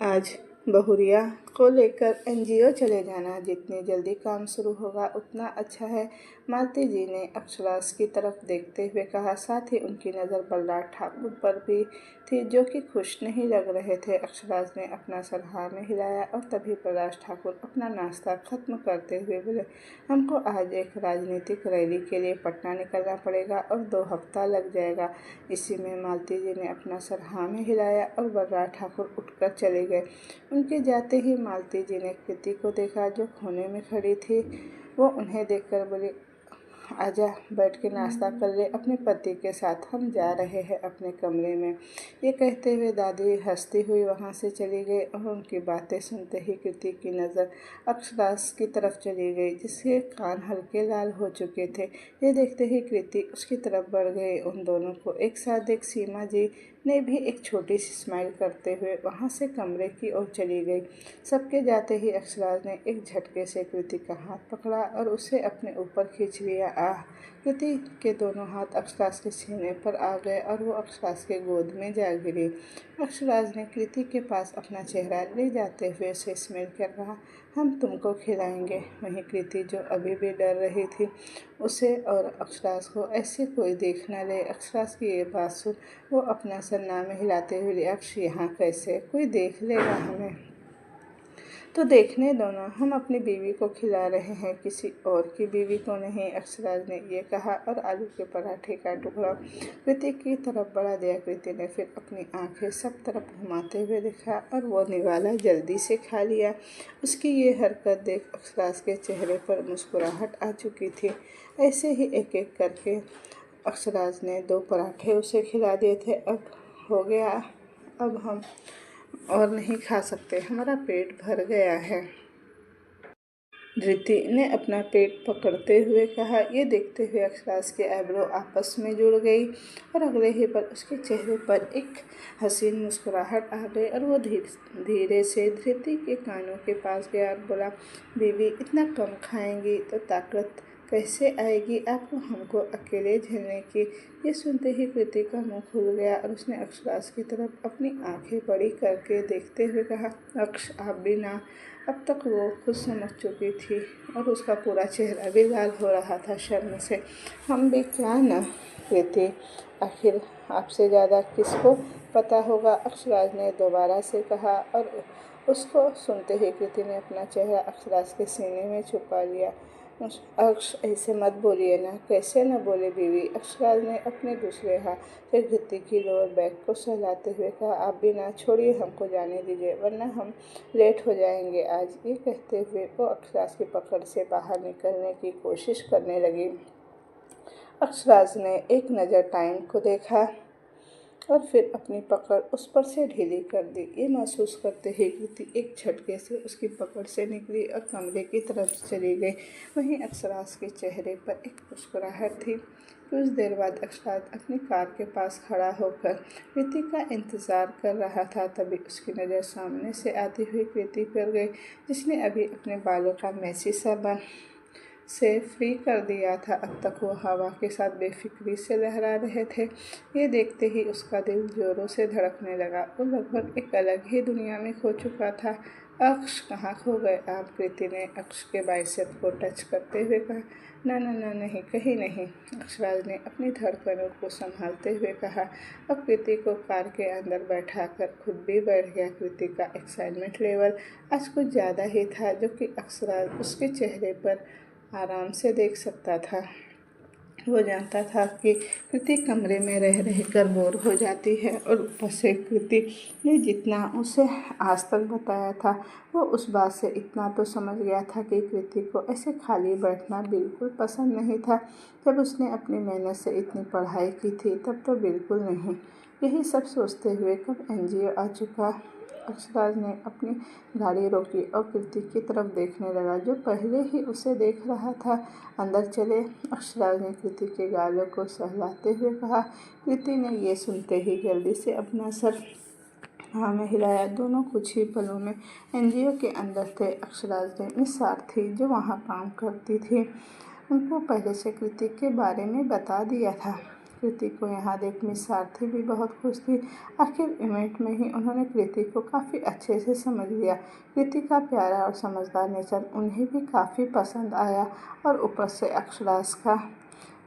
Speaker 1: आज बहुरिया को लेकर एनजीओ चले जाना, जितनी जल्दी काम शुरू होगा उतना अच्छा है, मालती जी ने अक्षराज की तरफ देखते हुए कहा। साथ ही उनकी नज़र बलराज ठाकुर पर भी थी जो कि खुश नहीं लग रहे थे। अक्षराज ने अपना सर हाँ में हिलाया और तभी प्रकाश ठाकुर अपना नाश्ता खत्म करते हुए बोले, हमको आज एक राजनीतिक रैली के लिए पटना निकलना पड़ेगा और 2 हफ्ता लग जाएगा। इसी में मालती जी ने अपना सर हाँ में हिलाया और बलराज ठाकुर उठकर चले गए। उनके जाते ही मालती जी ने कृति को देखा जो कोने में खड़ी थी। वो उन्हें देखकर बोली, आजा बैठ के नाश्ता कर ले अपने पति के साथ, हम जा रहे हैं अपने कमरे में। ये कहते हुए दादी हंसती हुई वहाँ से चली गई और उनकी बातें सुनते ही कृति की नज़र अक्षराज की तरफ चली गई जिसके कान हल्के लाल हो चुके थे। ये देखते ही कृति उसकी तरफ बढ़ गई। उन दोनों को एक साथ देख सीमा जी ने भी एक छोटी सी स्माइल करते हुए वहाँ से कमरे की ओर चली गई। सबके जाते ही अक्षराज ने एक झटके से कृति का हाथ पकड़ा और उसे अपने ऊपर खींच लिया। आह! कृति के दोनों हाथ अक्षराज के सीने पर आ गए और वो अक्षराज के गोद में जा गिरी। अक्षराज ने कृति के पास अपना चेहरा ले जाते हुए उसे स्मेल कर कहा, हम तुमको खिलाएंगे। वहीं कृति जो अभी भी डर रही थी, उसे और अक्षराज को ऐसे कोई देख न ले। अक्षराज की ये बात सुन वो अपना सर ना में हिलाते हुए, अक्ष यहाँ कैसे कोई देख लेगा हमें, तो देखने दो ना, हम अपनी बीवी को खिला रहे हैं, किसी और की बीवी को नहीं। अक्षराज ने ये कहा और आलू के पराठे का टुकड़ा कृति की तरफ बढ़ा दिया। कृति ने फिर अपनी आंखें सब तरफ घुमाते हुए देखा और वो निवाला जल्दी से खा लिया। उसकी ये हरकत देख अक्षराज के चेहरे पर मुस्कुराहट आ चुकी थी। ऐसे ही एक एक करके अक्षराज ने 2 पराठे उसे खिला दिए थे। अब हो गया, अब हम और नहीं खा सकते, हमारा पेट भर गया है। धृति ने अपना पेट पकड़ते हुए कहा। ये देखते हुए अक्षराज के आईब्रो आपस में जुड़ गई और अगले ही पल उसके चेहरे पर एक हसीन मुस्कुराहट आ गई और वो धीरे से धृति के कानों के पास गया और बोला, बीवी इतना कम खाएंगी तो ताकत कैसे आएगी आपको हमको अकेले झेलने की। ये सुनते ही कृति का मुंह खुल गया और उसने अक्षराज की तरफ अपनी आंखें बड़ी करके देखते हुए कहा, अक्ष आप भी ना। अब तक वो खुद समझ चुकी थी और उसका पूरा चेहरा भी लाल हो रहा था शर्म से। हम भी क्या ना कृति, आखिर आपसे ज़्यादा किसको पता होगा, अक्षराज ने दोबारा से कहा और उसको सुनते ही कृति ने अपना चेहरा अक्षराज के सीने में छुपा लिया। अक्ष ऐसे मत बोलिए ना, कैसे न बोले बीवी। अक्षराज ने अपने दूसरे हाथ से कृति की लोअर बैक को सहलाते हुए कहा, आप भी ना, छोड़िए हमको जाने दीजिए वरना हम लेट हो जाएंगे आज। ये कहते हुए वो अक्षराज की पकड़ से बाहर निकलने की कोशिश करने लगी। अक्षराज ने एक नज़र टाइम को देखा और फिर अपनी पकड़ उस पर से ढीली कर दी। ये महसूस करते ही कृति एक झटके से उसकी पकड़ से निकली और कमरे की तरफ चली गई। वहीं अक्षराज के चेहरे पर एक मुस्कुराहट थी। कुछ देर बाद अक्षराज अपनी कार के पास खड़ा होकर कृति का इंतज़ार कर रहा था। तभी उसकी नज़र सामने से आती हुई कृति पर गई जिसने अभी अपने बालों का मैसी सा बन से फ्री कर दिया था। अब तक वो हवा के साथ बेफिक्री से लहरा रहे थे। ये देखते ही उसका दिल जोरों से धड़कने लगा। वो लगभग एक अलग ही दुनिया में खो चुका था। अक्ष कहाँ खो गए आप, कृति ने अक्ष के बाइसेप को टच करते हुए कहा। ना ना ना, नहीं कहीं नहीं, अक्षराज ने अपनी धड़कनों को संभालते हुए कहा। अब कृति को कार के अंदर बैठाकर खुद भी बैठ गया। कृति का एक्साइटमेंट लेवल आज कुछ ज़्यादा ही था जो कि अक्षराज उसके चेहरे पर आराम से देख सकता था। वो जानता था कि कृति कमरे में रह कर बोर हो जाती है और ऊपर से कृति ने जितना उसे आज तक बताया था वो उस बात से इतना तो समझ गया था कि कृति को ऐसे खाली बैठना बिल्कुल पसंद नहीं था। जब उसने अपनी मेहनत से इतनी पढ़ाई की थी तब तो बिल्कुल नहीं। यही सब सोचते हुए कब एनजीओ आ चुका। अक्षराज ने अपनी गाड़ी रोकी और कृति की तरफ देखने लगा जो पहले ही उसे देख रहा था। अंदर चले, अक्षराज ने कृति के गालों को सहलाते हुए कहा। कृति ने ये सुनते ही जल्दी से अपना सर हाँ में हिलाया। दोनों कुछ ही पलों में एनजीओ के अंदर थे। अक्षराज ने मिस सारथी जो वहाँ काम करती थी उनको पहले से कृति के बारे में बता दिया था। कृति को यहाँ देख मिस सारथी भी बहुत खुश थी। आखिर इवेंट में ही उन्होंने कृति को काफ़ी अच्छे से समझ लिया। कृति का प्यारा और समझदार नेचर उन्हें भी काफ़ी पसंद आया और ऊपर से अक्षराज का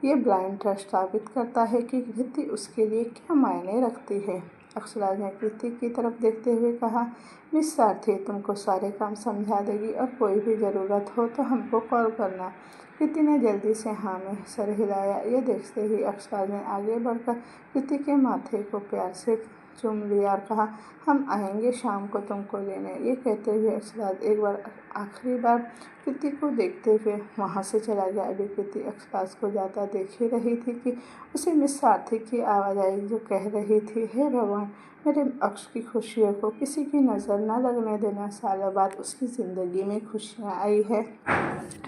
Speaker 1: ये ब्लाइंड ट्रस्ट साबित करता है कि कृति उसके लिए क्या मायने रखती है। अक्षराज ने कृति की तरफ देखते हुए कहा, मिस सारथी तुमको सारे काम समझा देगी और कोई भी ज़रूरत हो तो हमको कॉल करना। कृति ने जल्दी से हाँ में सर हिलाया। यह देखते ही अक्षराज ने आगे बढ़कर कृति के माथे को प्यार से चूम लिया और कहा, हम आएंगे शाम को तुमको लेने। ये कहते हुए अक्षराज एक बार आखिरी बार कृति को देखते हुए वहाँ से चला गया। अभी कृति अक्षराज को जाता देख ही रही थी कि उसे मिस सारथी की आवाज़ आई, जो कह रही थी, हे भगवान, मेरे अक्ष की खुशियों को किसी की नज़र न लगने देना। सालों बाद उसकी ज़िंदगी में खुशियाँ आई है।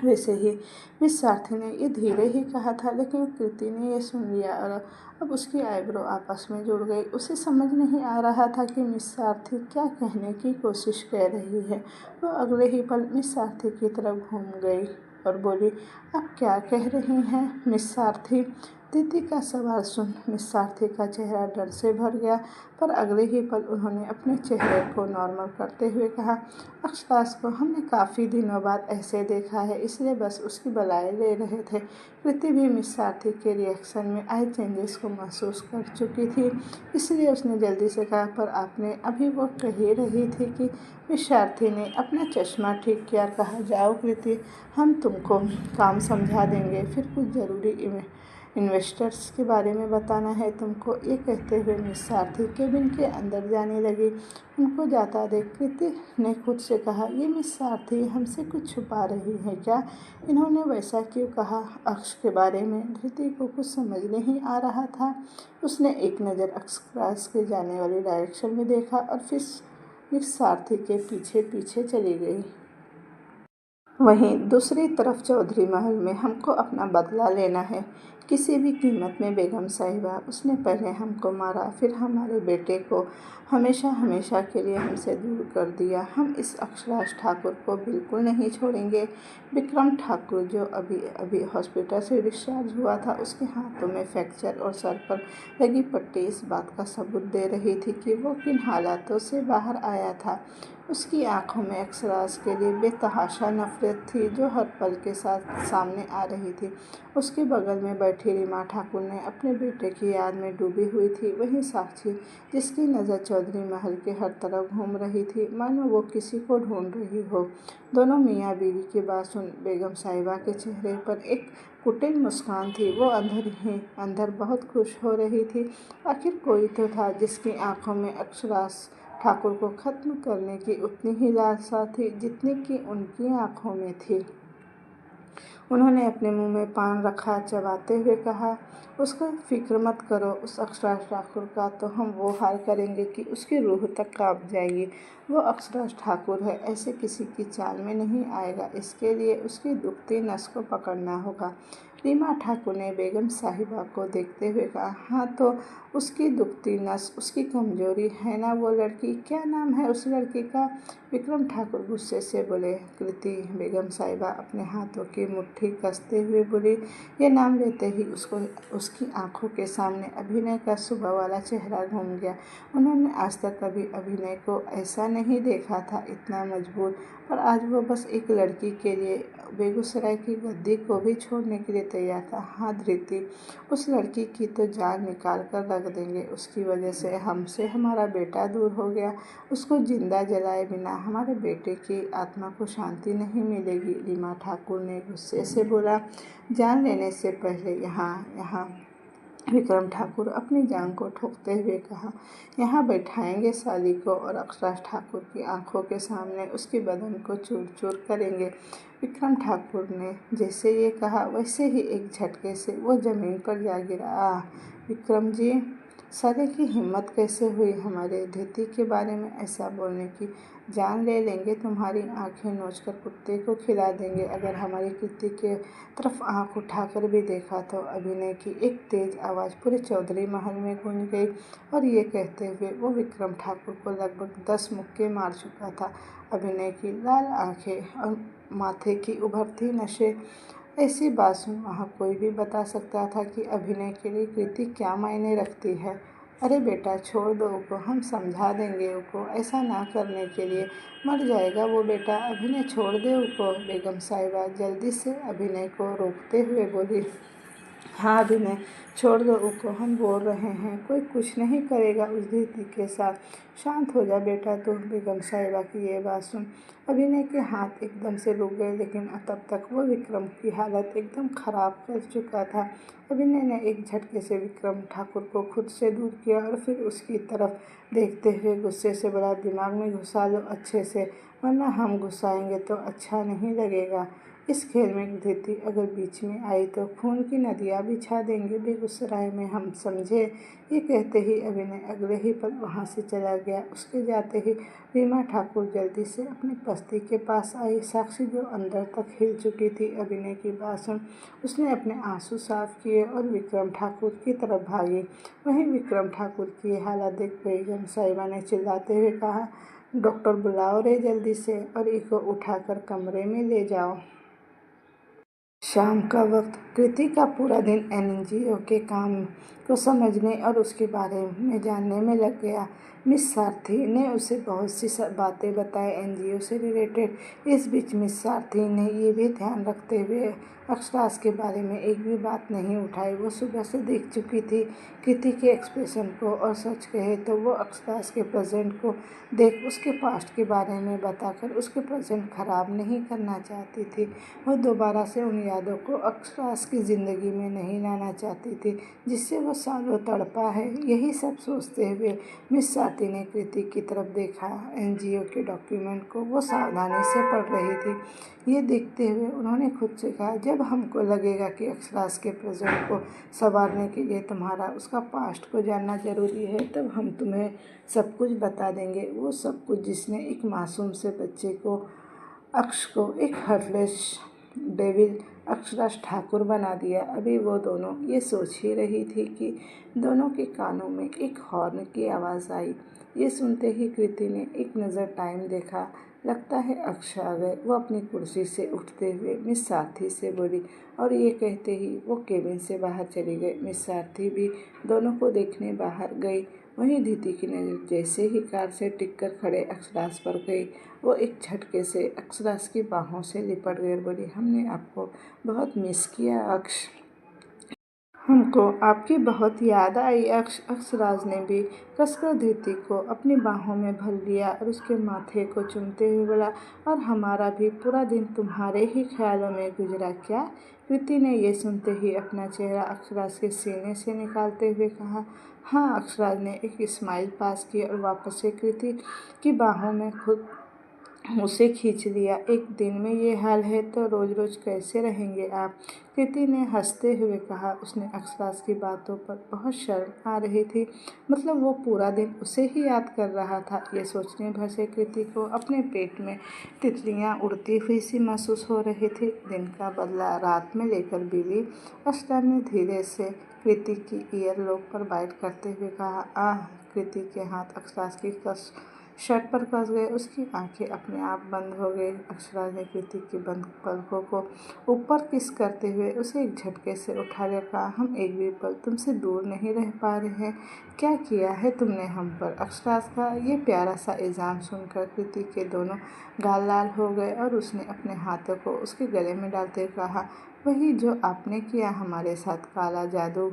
Speaker 1: वैसे ही मिस सारथी ने ये धीरे ही कहा था, लेकिन कृति ने यह सुन लिया और अब उसकी आईब्रो आपस में जुड़ गई। उसे समझ नहीं आ रहा था कि मिस सारथी क्या कहने की कोशिश कर रही है। वो अगले ही पल मिस सारथी की तरफ घूम गई और बोली, आप क्या कह रही हैं मिस सारथी? दीदी का सवाल सुन मिस सारथी का चेहरा डर से भर गया, पर अगले ही पल उन्होंने अपने चेहरे को नॉर्मल करते हुए कहा, अक्षराज को हमने काफ़ी दिनों बाद ऐसे देखा है, इसलिए बस उसकी बलाई ले रहे थे। कृति भी मिस सारथी के रिएक्शन में आए चेंजेस को महसूस कर चुकी थी, इसलिए उसने जल्दी से कहा, पर आपने अभी वो कह ही रही थी कि मिस सारथी ने अपना चश्मा ठीक किया। कहा, जाओ कृति, हम तुमको काम समझा देंगे, फिर कुछ ज़रूरी इन्वेस्टर्स के बारे में बताना है तुमको। ये कहते हुए मिस सारथी केबिन के अंदर जाने लगी। उनको जाता देख कृति ने खुद से कहा, ये मिस सारथी हमसे कुछ छुपा रही है क्या? इन्होंने वैसा क्यों कहा? अक्ष के बारे में धृति को कुछ समझ नहीं आ रहा था। उसने एक नज़र अक्षराज के जाने वाली डायरेक्शन में देखा और फिर मिस सारथी के पीछे पीछे चली गई। वहीं दूसरी तरफ चौधरी महल में हमको अपना बदला लेना है, किसी भी कीमत में। बेगम साहिबा, उसने पहले हमको मारा, फिर हमारे बेटे को हमेशा हमेशा के लिए हमसे दूर कर दिया। हम इस अक्षराज ठाकुर को बिल्कुल नहीं छोड़ेंगे। विक्रम ठाकुर जो अभी अभी हॉस्पिटल से डिस्चार्ज हुआ था, उसके हाथों में फ्रैक्चर और सर पर लगी पट्टी इस बात का सबूत दे रही थी कि वो किन हालातों से बाहर आया था। उसकी आंखों में अक्षराज के लिए बेतहाशा नफरत थी, जो हर पल के साथ सामने आ रही थी। उसके बगल में बैठी रीमा ठाकुर ने अपने बेटे की याद में डूबी हुई थी। वहीं साक्षी, जिसकी नज़र चौधरी महल के हर तरफ घूम रही थी, मानो वो किसी को ढूंढ रही हो। दोनों मियाँ बीवी की बात सुन बेगम साहिबा के चेहरे पर एक कुटिल मुस्कान थी। वो अंदर ही अंदर बहुत खुश हो रही थी। आखिर कोई तो था जिसकी आंखों में अक्षराज ठाकुर को खत्म करने की उतनी ही लालसा थी जितनी कि उनकी आंखों में थी। उन्होंने अपने मुंह में पान रखा, चबाते हुए कहा, उसका फिक्र मत करो, उस अक्षराज ठाकुर का तो हम वो हाल करेंगे कि उसकी रूह तक कांप जाएगी। वो अक्षराज ठाकुर है, ऐसे किसी की चाल में नहीं आएगा। इसके लिए उसकी दुखती नस को पकड़ना होगा। रीमा ठाकुर ने बेगम साहिबा को देखते हुए कहा, हाँ तो उसकी दुखती नस, उसकी कमजोरी है ना वो लड़की? क्या नाम है उस लड़की का? विक्रम ठाकुर गुस्से से बोले। कृति बेगम साहिबा अपने हाथों की मुट्ठी कसते हुए बोली। ये नाम लेते ही उसकी आंखों के सामने अभिनय का सुबह वाला चेहरा घूम गया। उन्होंने आज तक कभी अभिनय को ऐसा नहीं देखा था, इतना मजबूर। पर आज वो बस एक लड़की के लिए बेगूसराय की गद्दी को भी छोड़ने के लिए तैयार था। हाँ धृति, उस लड़की की तो जान निकाल कर रख देंगे। उसकी वजह से हमसे हमारा बेटा दूर हो गया। उसको जिंदा जलाए बिना हमारे बेटे की आत्मा को शांति नहीं मिलेगी। रीमा ठाकुर ने गुस्से से बोला। जान लेने से पहले यहाँ विक्रम ठाकुर अपनी जान को ठोकते हुए कहा, यहाँ बैठाएंगे साली को और अक्षराज ठाकुर की आंखों के सामने उसके बदन को चूर चूर करेंगे। विक्रम ठाकुर ने जैसे ये कहा, वैसे ही एक झटके से वो ज़मीन पर जा गिरा। आह विक्रम जी, साले की हिम्मत कैसे हुई हमारे धृति के बारे में ऐसा बोलने की? जान ले लेंगे तुम्हारी, आंखें नोचकर कुत्ते को खिला देंगे। अगर हमारी कृति के तरफ आंख उठाकर भी देखा तो। अभिनय की एक तेज आवाज़ पूरे चौधरी महल में गूंज गई और ये कहते हुए वो विक्रम ठाकुर को लगभग 10 मुक्के मार चुका था। अभिनय की लाल आंखें और माथे की उभरती नसें। ऐसी बात सुन वहाँ कोई भी बता सकता था कि अभिनय के लिए कृति क्या मायने रखती है। अरे बेटा छोड़ दो उसको, हम समझा देंगे उसको। ऐसा ना करने के लिए, मर जाएगा वो बेटा। अभिनय छोड़ दे उसको। बेगम साहिबा जल्दी से अभिनय को रोकते हुए बोली। हाँ अभिनय, छोड़ दो उनको, हम बोल रहे हैं, कोई कुछ नहीं करेगा उस धीती के साथ। शांत हो जा बेटा तू। बेगम साहिबा की ये बात सुन अभिनय के हाथ एकदम से रुक गए, लेकिन तब तक वो विक्रम की हालत एकदम खराब कर चुका था। अभिनय ने एक झटके से विक्रम ठाकुर को खुद से दूर किया और फिर उसकी तरफ देखते हुए गुस्से से बोला, दिमाग में घुसा लो अच्छे से, वरना हम घुसाएंगे तो अच्छा नहीं लगेगा। इस खेल में धीती अगर बीच में आई तो खून की नदियाँ बिछा देंगे बेगूसराय में हम, समझे। ये कहते ही अभिनय अगले ही पल वहाँ से चला गया। उसके जाते ही रीमा ठाकुर जल्दी से अपनी पस्ती के पास आई। साक्षी जो अंदर तक हिल चुकी थी अभिनय की बात सुन, उसने अपने आंसू साफ किए और विक्रम ठाकुर की तरफ भागी। वहीं विक्रम ठाकुर की हालत देख बेगम साहिबा ने चिल्लाते हुए कहा, डॉक्टर बुलाओ रे जल्दी से, और इसको उठाकर कमरे में ले जाओ। शाम का वक्त कृति का पूरा दिन एनजीओ के काम को समझने और उसके बारे में जानने में लग गया। मिस सारथी ने उसे बहुत सी बातें बताई एनजीओ से रिलेटेड। इस बीच मिस सारथी ने ये भी ध्यान रखते हुए अक्षराज के बारे में एक भी बात नहीं उठाई। वो सुबह से देख चुकी थी कृति के एक्सप्रेशन को, और सच कहे तो वो अक्षराज के प्रेजेंट को देख उसके पास्ट के बारे में बताकर उसके प्रेजेंट खराब नहीं करना चाहती थी। वो दोबारा से उन यादों को अक्षराज की ज़िंदगी में नहीं लाना चाहती थी जिससे वो सालों तड़पा है। यही सब सोचते हुए मिस सारथी ने कृति की तरफ देखा। एनजीओ के डॉक्यूमेंट को वो सावधानी से पढ़ रही थी। ये देखते हुए उन्होंने खुद से कहा, जब हमको लगेगा कि अक्षराज के प्रेजेंट को संवारने के लिए तुम्हारा उसका पास्ट को जानना ज़रूरी है, तब हम तुम्हें सब कुछ बता देंगे। वो सब कुछ जिसने एक मासूम से बच्चे को, अक्ष को, एक हार्टलेस डेविल अक्षराज ठाकुर बना दिया। अभी वो दोनों ये सोच ही रही थी कि दोनों के कानों में एक हॉर्न की आवाज़ आई। ये सुनते ही कृति ने एक नज़र टाइम देखा। लगता है अक्ष आ गए। वो अपनी कुर्सी से उठते हुए मिस सारथी से बोली, और ये कहते ही वो केबिन से बाहर चली गई। मिस सारथी भी दोनों को देखने बाहर गई। वहीं धीती की नज़र जैसे ही कार से टिककर खड़े अक्षराज पर गई, वो एक झटके से अक्षराज की बाहों से लिपट गई और बोली, हमने आपको बहुत मिस किया अक्ष, हमको आपकी बहुत याद आई अक्ष। अक्षराज ने भी कसकर धीती को अपनी बाहों में भर लिया और उसके माथे को चूमते हुए बोला, और हमारा भी पूरा दिन तुम्हारे ही ख्यालों में गुजरा क्या। कृति ने यह सुनते ही अपना चेहरा अक्षराज के सीने से निकालते हुए कहा, हाँ। अक्षराज ने एक स्माइल पास की और वापस से कृति की बाहों में खुद उसे खींच लिया। एक दिन में ये हाल है तो रोज़ रोज़ कैसे रहेंगे आप, कृति ने हंसते हुए कहा। उसने अक्षराज की बातों पर बहुत शर्म आ रही थी। मतलब वो पूरा दिन उसे ही याद कर रहा था। ये सोचने भर से कृति को अपने पेट में तितलियां उड़ती हुई सी महसूस हो रही थी। दिन का बदला रात में लेकर बिली। अक्षराज ने धीरे से कृति की ईयरलोब पर बाइट करते हुए कहा, आह। कृति के हाथ अक्षराज की शर्ट पर फंस गए। उसकी आंखें अपने आप बंद हो गई। अक्षराज ने कृति की बंद पलकों को ऊपर किस करते हुए उसे एक झटके से उठा लिया। कहा, हम एक भी पल तुमसे दूर नहीं रह पा रहे हैं। क्या किया है तुमने हम पर। अक्षराज का ये प्यारा सा इल्ज़ाम सुनकर कृति के दोनों गाल लाल हो गए और उसने अपने हाथों को उसके गले में डालते हुए कहा, वही जो आपने किया हमारे साथ, काला जादू।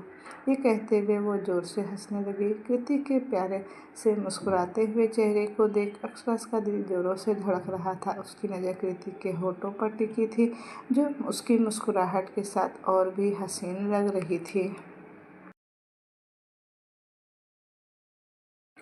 Speaker 1: ये कहते हुए वो जोर से हंसने लगी। कृति के प्यारे से मुस्कुराते हुए चेहरे को देख अक्षराज का दिल जोरों से धड़क रहा था। उसकी नज़र कृति के होठों पर टिकी थी, जो उसकी मुस्कुराहट के साथ और भी हसीन लग रही थी।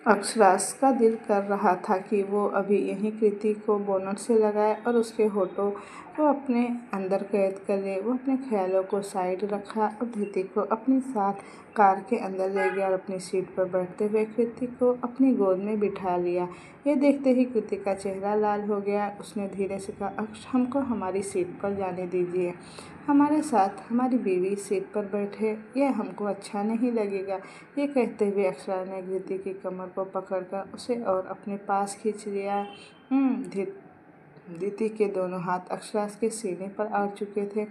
Speaker 1: अक्षराज का दिल कर रहा था कि वो अभी यहीं कृति को बोनट से लगाए और उसके होठों को अपने अंदर कैद कर ले। वो अपने ख्यालों को साइड रखा और धीती को अपने साथ कार के अंदर ले गया और अपनी सीट पर बैठते हुए कृति को अपनी गोद में बिठा लिया। ये देखते ही कृति का चेहरा लाल हो गया। उसने धीरे से कहा, अक्ष, हमको हमारी सीट पर जाने दीजिए। हमारे साथ हमारी बीवी सीट पर बैठे, यह हमको अच्छा नहीं लगेगा। ये कहते हुए अक्षराज ने कृति की कमर को पकड़कर उसे और अपने पास खींच लिया। धीती के दोनों हाथ अक्षराज के सीने पर आ चुके थे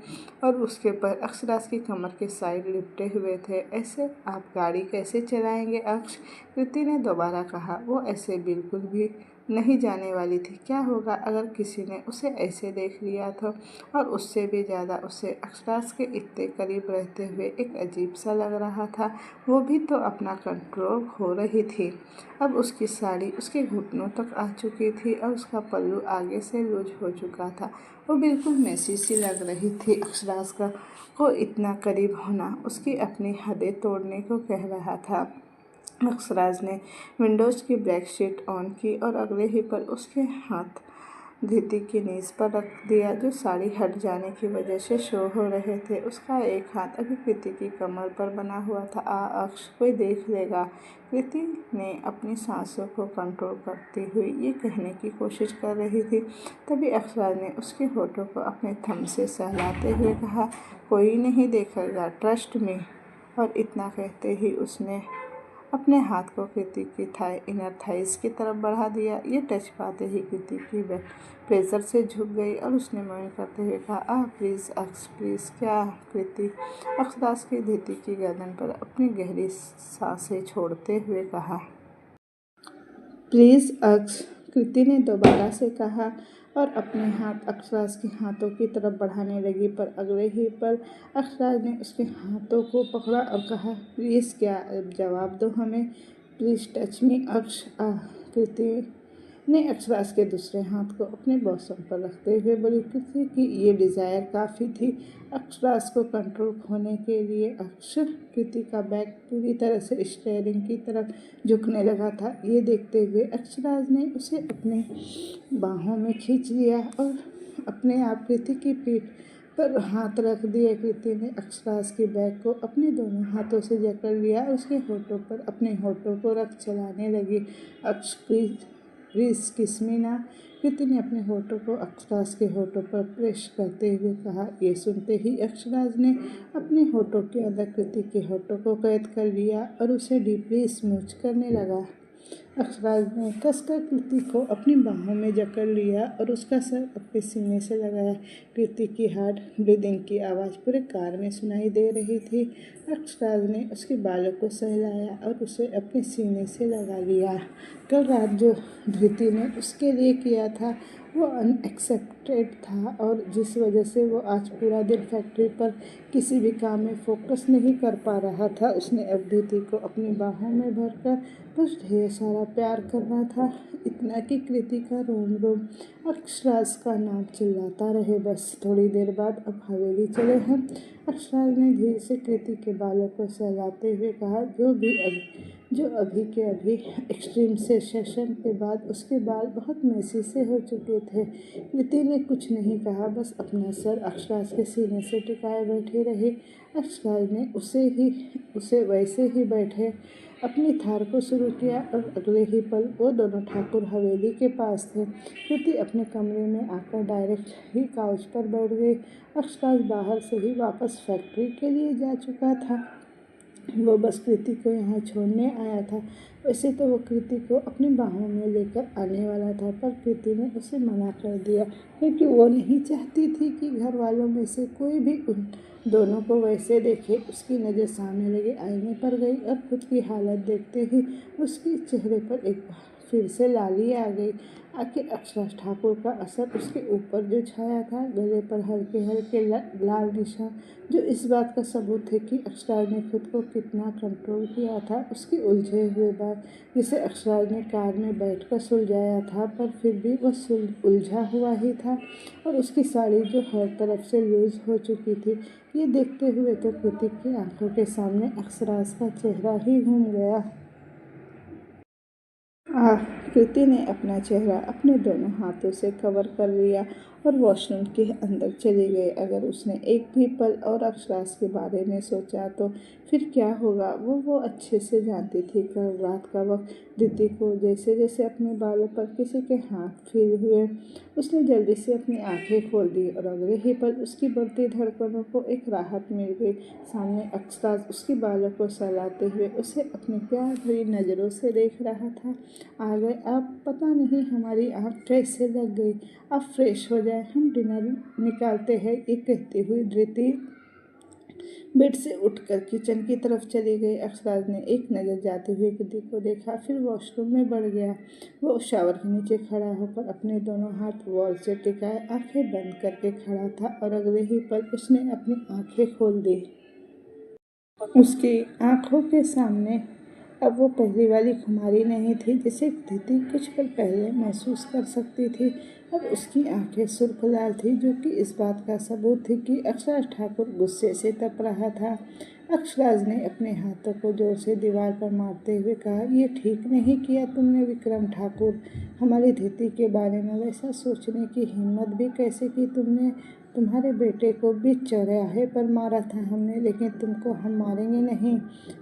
Speaker 1: और उसके पैर अक्षराज की कमर के साइड लिपटे हुए थे। ऐसे आप गाड़ी कैसे चलाएंगे अक्ष, कृति ने दोबारा कहा। वो ऐसे बिल्कुल भी नहीं जाने वाली थी। क्या होगा अगर किसी ने उसे ऐसे देख लिया तो, और उससे भी ज़्यादा उसे अक्षराज के इतने करीब रहते हुए एक अजीब सा लग रहा था। वो भी तो अपना कंट्रोल खो रही थी। अब उसकी साड़ी उसके घुटनों तक आ चुकी थी और उसका पल्लू आगे से लूज हो चुका था। वो बिल्कुल मैसी सी लग रही थी। अक्षराज को इतना करीब होना उसकी अपनी हदें तोड़ने को कह रहा था। अक्षराज ने विंडोज़ की ब्लैक शीट ऑन की और अगले ही पल उसके हाथ धीती की नीज पर रख दिया, जो साड़ी हट जाने की वजह से शो हो रहे थे। उसका एक हाथ अभी कृति की कमर पर बना हुआ था। अक्ष, कोई देख लेगा। कृति ने अपनी सांसों को कंट्रोल करती हुई ये कहने की कोशिश कर रही थी। तभी अक्षराज ने उसके होठों को अपने थंब से सहलाते हुए कहा, कोई नहीं देखेगा, ट्रस्ट मी। और इतना कहते ही उसने अपने हाथ को कृति की इनर थाइस की तरफ बढ़ा दिया। ये टच पाते ही कृति की प्रेशर से झुक गई और उसने मोइन करते हुए कहा, प्लीज़ अक्स, प्लीज़। क्या? कृति अक्षराज की धीती की गर्दन पर अपनी गहरी सांसें छोड़ते हुए कहा, प्लीज़ अक्स। कृति ने दोबारा से कहा और अपने हाथ अक्षराज के हाथों की तरफ बढ़ाने लगी, पर अगले ही पल अक्षराज ने उसके हाथों को पकड़ा और कहा, प्लीज़। क्या? अब जवाब दो हमें, प्लीज़ टच मी अक्ष। कृति ने अक्षराज के दूसरे हाथ को अपने बॉसम पर रखते हुए बोली। कृति की ये डिज़ायर काफ़ी थी अक्षराज को कंट्रोल खोने के लिए। कृति का बैग पूरी तरह से स्टीयरिंग की तरफ झुकने लगा था। ये देखते हुए अक्षराज ने उसे अपने बाहों में खींच लिया और अपने आप कृति की पीठ पर हाथ रख दिए। कृति ने अक्षराज के बैग को अपने दोनों हाथों से जकड़ लिया और उसके होठों पर अपने होठों को रख चलाने लगी। अक्ष, प्लीज किस मी ना। कृति ने अपने होठों को अक्षराज के होठों पर प्रेस करते हुए कहा। ये सुनते ही अक्षराज ने अपने होठों के अंदर कृति के होठों को कैद कर लिया और उसे डीपली स्मूच करने लगा। अक्षराज ने कसकर कृति को अपनी बाहों में जकड़ लिया और उसका सर अपने सीने से लगाया। कृति की हार्ड ब्रीदिंग की आवाज़ पूरे कार में सुनाई दे रही थी। अक्षराज ने उसके बालों को सहलाया और उसे अपने सीने से लगा लिया। कल रात जो धृति ने उसके लिए किया था वो अनएक्सपेक्टेड था, और जिस वजह से वो आज पूरा दिन फैक्ट्री पर किसी भी काम में फोकस नहीं कर पा रहा था। उसने अब धृति को अपनी बाहों में भरकर बस ढेर सारा प्यार करना था, इतना कि कृति का रोम रोम अक्षराज का नाम चिल्लाता रहे। बस थोड़ी देर बाद अब हवेली चले हम। अक्षराज ने धीरे से कृति के बालों को सहलाते हुए कहा, जो अभी के अभी एक्सट्रीम सेशन के बाद उसके बाल बहुत मैसी से हो चुके थे। कृति ने कुछ नहीं कहा, बस अपना सर अक्षराज के सीने से टिकाए बैठे रही। अक्षराज ने उसे वैसे ही बैठे अपनी थार को शुरू किया और अगले ही पल वो दोनों ठाकुर हवेली के पास थे। कृति अपने कमरे में आकर डायरेक्ट ही काउच पर बैठ गई। अक्षराज बाहर से ही वापस फैक्ट्री के लिए जा चुका था। वो बस कृति को यहाँ छोड़ने आया था। वैसे तो वो कृति को अपनी बाहों में लेकर आने वाला था, पर कृति ने उसे मना कर दिया क्योंकि वो नहीं चाहती थी कि घर वालों में से कोई भी उन दोनों को वैसे देखे। उसकी नज़र सामने लगे आईने पर गई और खुद की हालत देखते ही उसके चेहरे पर एक बार फिर से लाली आ गई। आखिर अक्षराज ठाकुर का असर उसके ऊपर जो छाया था, गले पर हल्के हल्के लाल निशान, जो इस बात का सबूत है कि अक्षराज ने खुद को कितना कंट्रोल किया था। उसकी उलझे हुए बात, जिसे अक्षराज ने कार में बैठकर सुलझाया था, पर फिर भी वह उलझा हुआ ही था। और उसकी साड़ी जो हर तरफ से लूज हो चुकी थी। ये देखते हुए तो कृति की आंखों के सामने अक्षराज का चेहरा ही घूम गया। कृति ने अपना चेहरा अपने दोनों हाथों से कवर कर लिया और वॉशरूम के अंदर चली गई। अगर उसने एक भी पल और अक्षराज के बारे में सोचा तो फिर क्या होगा, वो अच्छे से जानती थी। कल रात का वक्त दीदी को जैसे जैसे अपने बालों पर किसी के हाथ फील हुए, उसने जल्दी से अपनी आंखें खोल दी और अगले ही पल उसकी बढ़ती धड़कनों को एक राहत मिल गई। सामने अक्षराज उसके बालों को सहलाते हुए उसे अपनी प्यार भरी नज़रों से देख रहा था। आ गए आप, पता नहीं हमारी आँख कैसे लग गई। अब फ्रेश हो जाए, हम डिनर निकालते हैं। ये कहती हुई धृति बेड से उठकर किचन की तरफ चली गई। अक्षराज ने एक नज़र जाते हुए कृति को देखा, फिर वॉशरूम में बढ़ गया। वो शावर के नीचे खड़ा होकर अपने दोनों हाथ वॉल से टिकाए आंखें बंद करके खड़ा था और अगले ही पल उसने अपनी आंखें खोल दी। उसकी आंखों के सामने अब वो पहली वाली खुमारी नहीं थी जिसे कृति कुछ पल पहले महसूस कर सकती थी। अब उसकी आंखें सुर्ख लाल थी, जो कि इस बात का सबूत थी कि अक्षराज ठाकुर गुस्से से तप रहा था। अक्षराज ने अपने हाथों को जोर से दीवार पर मारते हुए कहा, ये ठीक नहीं किया तुमने विक्रम ठाकुर। हमारी धीति के बारे में वैसा सोचने की हिम्मत भी कैसे की तुमने? तुम्हारे बेटे को बीच चौराहे पर मारा था हमने, लेकिन तुमको हम मारेंगे नहीं,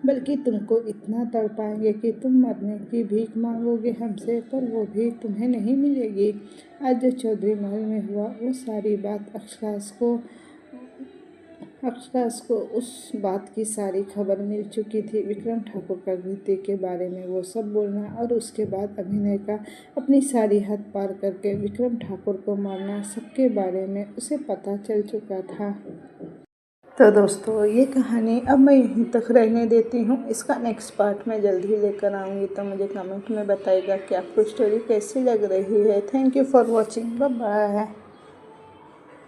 Speaker 1: बल्कि तुमको इतना तड़पाएंगे कि तुम मरने की भीख मांगोगे हमसे, पर वो भी तुम्हें नहीं मिलेगी। आज जो चौधरी महल में हुआ वो सारी बात अक्षराज को उस बात की सारी खबर मिल चुकी थी। विक्रम ठाकुर का कृति के बारे में वो सब बोलना और उसके बाद अभिनय का अपनी सारी हद पार करके विक्रम ठाकुर को मारना, सबके बारे में उसे पता चल चुका था। तो दोस्तों, ये कहानी अब मैं यहीं तक रहने देती हूँ। इसका नेक्स्ट पार्ट मैं जल्द ही लेकर आऊँगी, तो मुझे कमेंट में बताइएगा कि आपको स्टोरी कैसी लग रही है। Thank you for watching. Bye bye.